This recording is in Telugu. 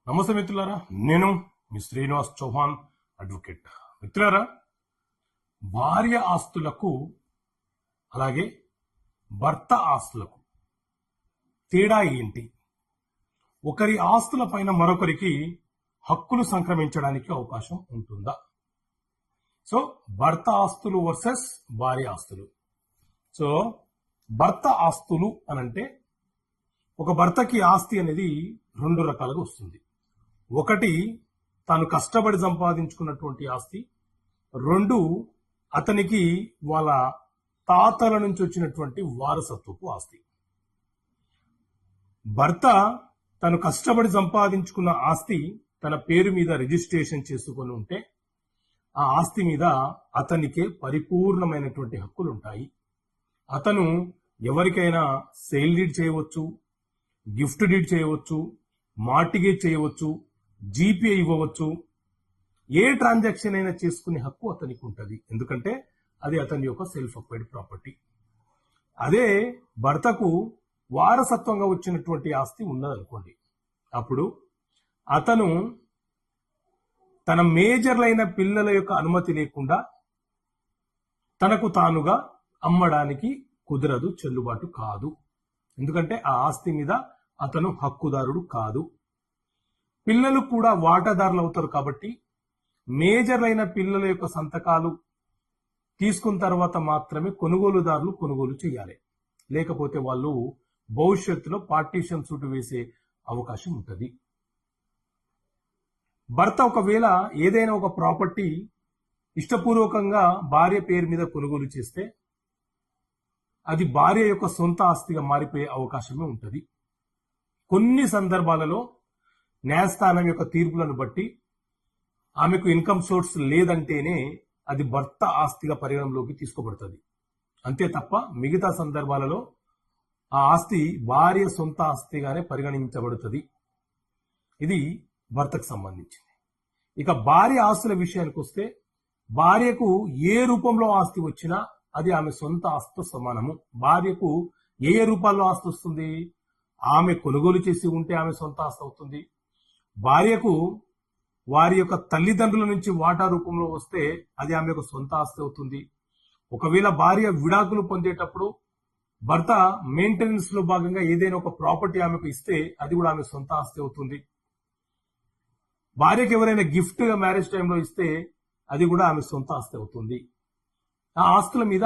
నమస్తే మిత్రులారా, నేను మీ శ్రీనివాస్ చౌహాన్ అడ్వకేట్. మిత్రులారా, భార్య ఆస్తులకు అలాగే భర్త ఆస్తులకు తేడా ఏంటి? ఒకరి ఆస్తుల పైన మరొకరికి హక్కులు సంక్రమించడానికి అవకాశం ఉంటుందా? సో భర్త ఆస్తులు వర్సెస్ భార్య ఆస్తులు. సో భర్త ఆస్తులు అనంటే ఒక భర్తకి ఆస్తి అనేది రెండు రకాలుగా వస్తుంది. ఒకటి తాను కష్టపడి సంపాదించుకున్నటువంటి ఆస్తి, రెండు అతనికి వాళ్ళ తాతల నుంచి వచ్చినటువంటి వారసత్వపు ఆస్తి. భర్త తను కష్టపడి సంపాదించుకున్న ఆస్తి తన పేరు మీద రిజిస్ట్రేషన్ చేసుకొని ఉంటే ఆ ఆస్తి మీద అతనికే పరిపూర్ణమైనటువంటి హక్కులు ఉంటాయి. అతను ఎవరికైనా సేల్ డీడ్ చేయవచ్చు, గిఫ్ట్ డీడ్ చేయవచ్చు, మార్టిగేజ్ చేయవచ్చు, జీపీఐ ఇవ్వవచ్చు. ఏ ట్రాన్సాక్షన్ అయినా చేసుకునే హక్కు అతనికి ఉంటుంది, ఎందుకంటే అది అతని యొక్క సెల్ఫ్ అక్వైర్డ్ ప్రాపర్టీ. అదే భర్తకు వారసత్వంగా వచ్చినటువంటి ఆస్తి ఉన్నదనుకోండి, అప్పుడు అతను తన మేజర్లైన పిల్లల యొక్క అనుమతి లేకుండా తనకు తానుగా అమ్మడానికి కుదరదు, చెల్లుబాటు కాదు. ఎందుకంటే ఆ ఆస్తి మీద అతను హక్కుదారుడు కాదు. పిల్లలు కూడా వాటాదారులు అవుతారు కాబట్టి మేజర్లైన పిల్లల యొక్క సంతకాలు తీసుకున్న తర్వాత మాత్రమే కొనుగోలుదారులు కొనుగోలు చేయాలి. లేకపోతే వాళ్ళు భవిష్యత్తులో పార్టీషన్ సూట్ వేసే అవకాశం ఉంటుంది. భర్త ఒకవేళ ఏదైనా ఒక ప్రాపర్టీ ఇష్టపూర్వకంగా భార్య పేరు మీద కొనుగోలు చేస్తే అది భార్య యొక్క సొంత ఆస్తిగా మారిపోయే అవకాశమే ఉంటుంది. కొన్ని సందర్భాలలో న్యాయస్థానం యొక్క తీర్పులను బట్టి ఆమెకు ఇన్కమ్ సోర్స్ లేదంటేనే అది భర్త ఆస్తిగా పరిగణలోకి తీసుకోబడుతుంది. అంతే తప్ప మిగతా సందర్భాలలో ఆ ఆస్తి భార్య సొంత ఆస్తిగానే పరిగణించబడుతుంది. ఇది భర్తకు సంబంధించింది. ఇక భార్య ఆస్తుల విషయానికి వస్తే, భార్యకు ఏ రూపంలో ఆస్తి వచ్చినా అది ఆమె సొంత ఆస్తితో సమానము. భార్యకు ఏ రూపాల్లో ఆస్తి వస్తుంది? ఆమె కొనుగోలు చేసి ఉంటే ఆమె సొంత ఆస్తి అవుతుంది. భార్యకు వారి యొక్క తల్లిదండ్రుల నుంచి వాటా రూపంలో వస్తే అది ఆమె యొక్క సొంత ఆస్తి అవుతుంది. ఒకవేళ భార్య విడాకులు పొందేటప్పుడు భర్త మెయింటెనెన్స్ లో భాగంగా ఏదైనా ఒక ప్రాపర్టీ ఆమెకు ఇస్తే అది కూడా ఆమె సొంత ఆస్తి అవుతుంది. భార్యకు ఎవరైనా గిఫ్ట్ మ్యారేజ్ టైంలో ఇస్తే అది కూడా ఆమె సొంత ఆస్తి అవుతుంది. ఆ ఆస్తుల మీద